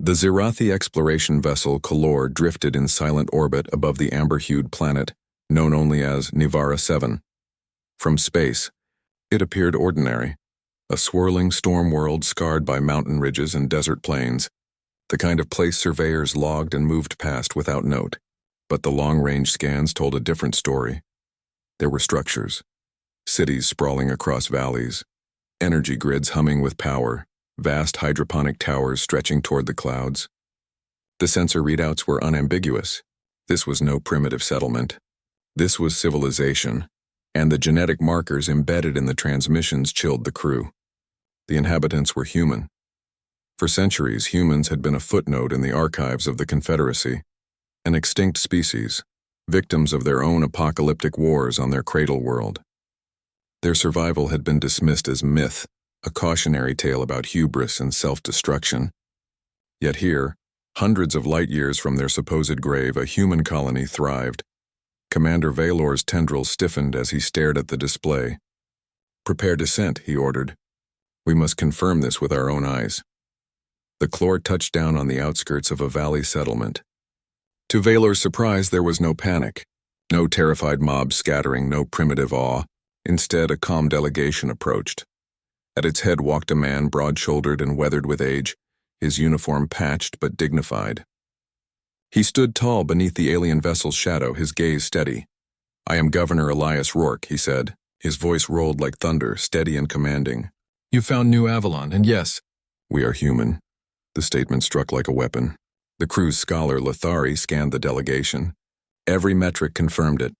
The Zirathi exploration vessel Kalor drifted in silent orbit above the amber-hued planet, known only as Nivara 7. From space, it appeared ordinary, a swirling storm world scarred by mountain ridges and desert plains, the kind of place surveyors logged and moved past without note. But the long-range scans told a different story. There were structures, cities sprawling across valleys, energy grids humming with power, vast hydroponic towers stretching toward the clouds. The sensor readouts were unambiguous. This was no primitive settlement. This was civilization, and the genetic markers embedded in the transmissions chilled the crew. The inhabitants were human. For centuries, humans had been a footnote in the archives of the Confederacy, an extinct species, victims of their own apocalyptic wars on their cradle world. Their survival had been dismissed as myth, a cautionary tale about hubris and self-destruction. Yet here, hundreds of light years from their supposed grave, a human colony thrived. Commander Valor's tendrils stiffened as he stared at the display. "Prepare descent," he ordered. "We must confirm this with our own eyes." The Clor touched down on the outskirts of a valley settlement. To Valor's surprise, there was no panic, no terrified mob scattering, no primitive awe. Instead, a calm delegation approached. At its head walked a man broad-shouldered and weathered with age, his uniform patched but dignified. He stood tall beneath the alien vessel's shadow, his gaze steady. "I am Governor Elias Rourke," he said. His voice rolled like thunder, steady and commanding. "You found New Avalon, and yes, we are human." The statement struck like a weapon. The crew's scholar Lithari scanned the delegation. Every metric confirmed it.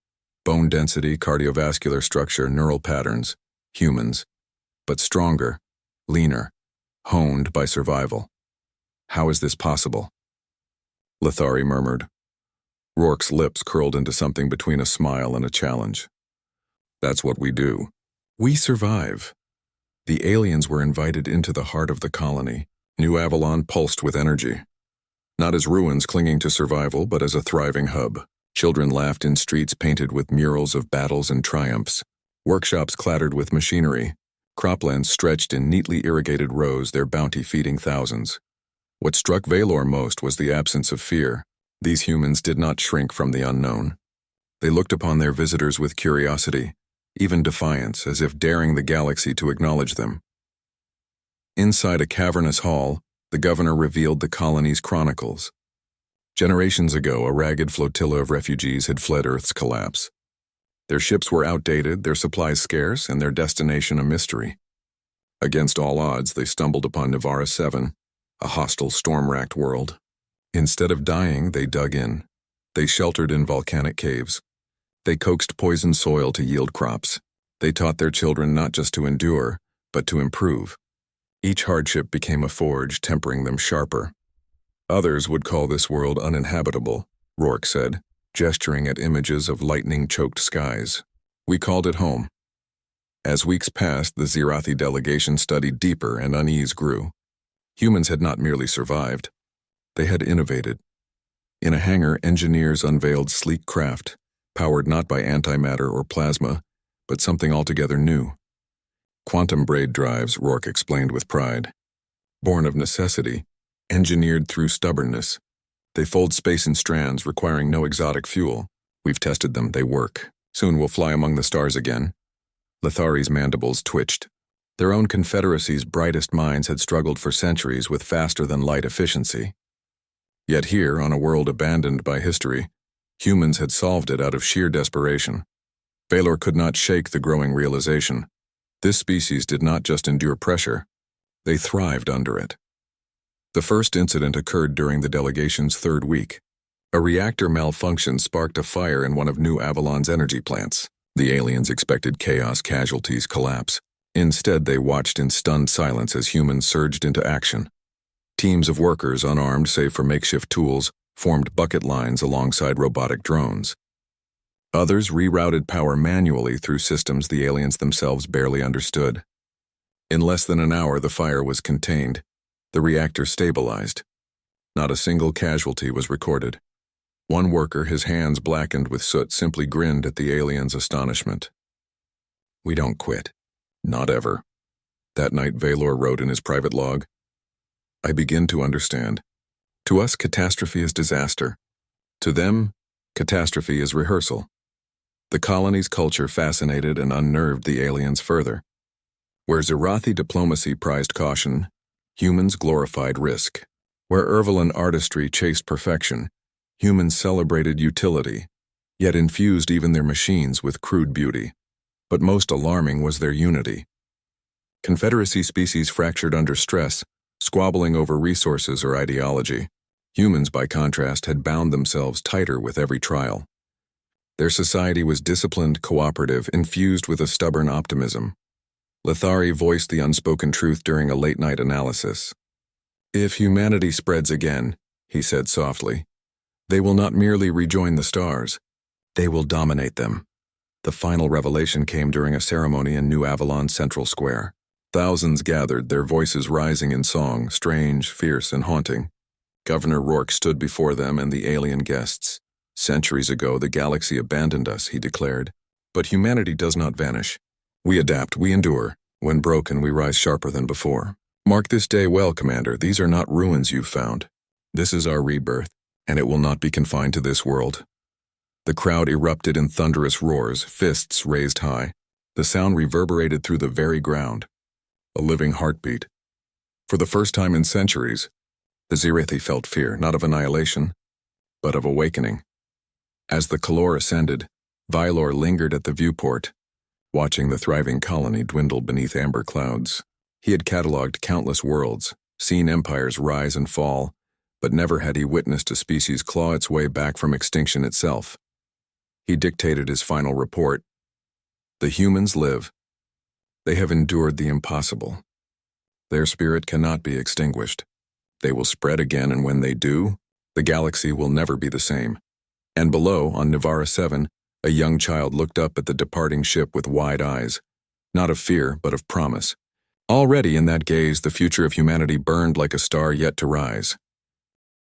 Bone density, cardiovascular structure, neural patterns. Humans. But stronger, leaner, honed by survival. "How is this possible?" Lithari murmured. Rourke's lips curled into something between a smile and a challenge. "That's what we do. We survive." The aliens were invited into the heart of the colony. New Avalon pulsed with energy. Not as ruins clinging to survival, but as a thriving hub. Children laughed in streets painted with murals of battles and triumphs. Workshops clattered with machinery. Croplands stretched in neatly irrigated rows, their bounty feeding thousands. What struck Valor most was the absence of fear. These humans did not shrink from the unknown. They looked upon their visitors with curiosity, even defiance, as if daring the galaxy to acknowledge them. Inside a cavernous hall, the governor revealed the colony's chronicles. Generations ago, a ragged flotilla of refugees had fled Earth's collapse. Their ships were outdated, their supplies scarce, and their destination a mystery. Against all odds, they stumbled upon Nivara 7, a hostile, storm-racked world. Instead of dying, they dug in. They sheltered in volcanic caves. They coaxed poisoned soil to yield crops. They taught their children not just to endure, but to improve. Each hardship became a forge, tempering them sharper. "Others would call this world uninhabitable," Rourke said, gesturing at images of lightning-choked skies. "We called it home." As weeks passed, the Zirathi delegation studied deeper and unease grew. Humans had not merely survived. They had innovated. In a hangar, engineers unveiled sleek craft, powered not by antimatter or plasma, but something altogether new. Quantum braid drives, Rourke explained with pride. Born of necessity, engineered through stubbornness. They fold space in strands, requiring no exotic fuel. "We've tested them, they work. Soon we'll fly among the stars again." Lithari's mandibles twitched. Their own Confederacy's brightest minds had struggled for centuries with faster-than-light efficiency. Yet here, on a world abandoned by history, humans had solved it out of sheer desperation. Valor could not shake the growing realization. This species did not just endure pressure, they thrived under it. The first incident occurred during the delegation's third week. A reactor malfunction sparked a fire in one of New Avalon's energy plants. The aliens expected chaos, casualties, collapse. Instead, they watched in stunned silence as humans surged into action. Teams of workers, unarmed save for makeshift tools, formed bucket lines alongside robotic drones. Others rerouted power manually through systems the aliens themselves barely understood. In less than an hour, the fire was contained. The reactor stabilized. Not a single casualty was recorded. One worker, his hands blackened with soot, simply grinned at the aliens' astonishment. "We don't quit. Not ever." That night, Valor wrote in his private log, "I begin to understand. To us, catastrophe is disaster. To them, catastrophe is rehearsal. The colony's culture fascinated and unnerved the aliens further. Where Zerathi diplomacy prized caution, humans glorified risk. Where Ervilan artistry chased perfection, humans celebrated utility, yet infused even their machines with crude beauty. But most alarming was their unity. Confederacy species fractured under stress, squabbling over resources or ideology. Humans, by contrast, had bound themselves tighter with every trial. Their society was disciplined, cooperative, infused with a stubborn optimism. Lithari voiced the unspoken truth during a late-night analysis. "If humanity spreads again," he said softly, "they will not merely rejoin the stars, they will dominate them." The final revelation came during a ceremony in New Avalon Central Square. Thousands gathered, their voices rising in song, strange, fierce, and haunting. Governor Rourke stood before them and the alien guests. "Centuries ago, the galaxy abandoned us," he declared. "But humanity does not vanish. We adapt, we endure. When broken, we rise sharper than before. Mark this day well, Commander. These are not ruins you've found. This is our rebirth, and it will not be confined to this world." The crowd erupted in thunderous roars, fists raised high. The sound reverberated through the very ground. A living heartbeat. For the first time in centuries, the Zerathi felt fear, not of annihilation, but of awakening. As the Kalor ascended, Vylor lingered at the viewport, watching the thriving colony dwindle beneath amber clouds. He had catalogued countless worlds, seen empires rise and fall, but never had he witnessed a species claw its way back from extinction itself. He dictated his final report. "The humans live. They have endured the impossible. Their spirit cannot be extinguished. They will spread again, and when they do, the galaxy will never be the same." And below, on Nivara 7, a young child looked up at the departing ship with wide eyes, not of fear, but of promise. Already in that gaze, the future of humanity burned like a star yet to rise.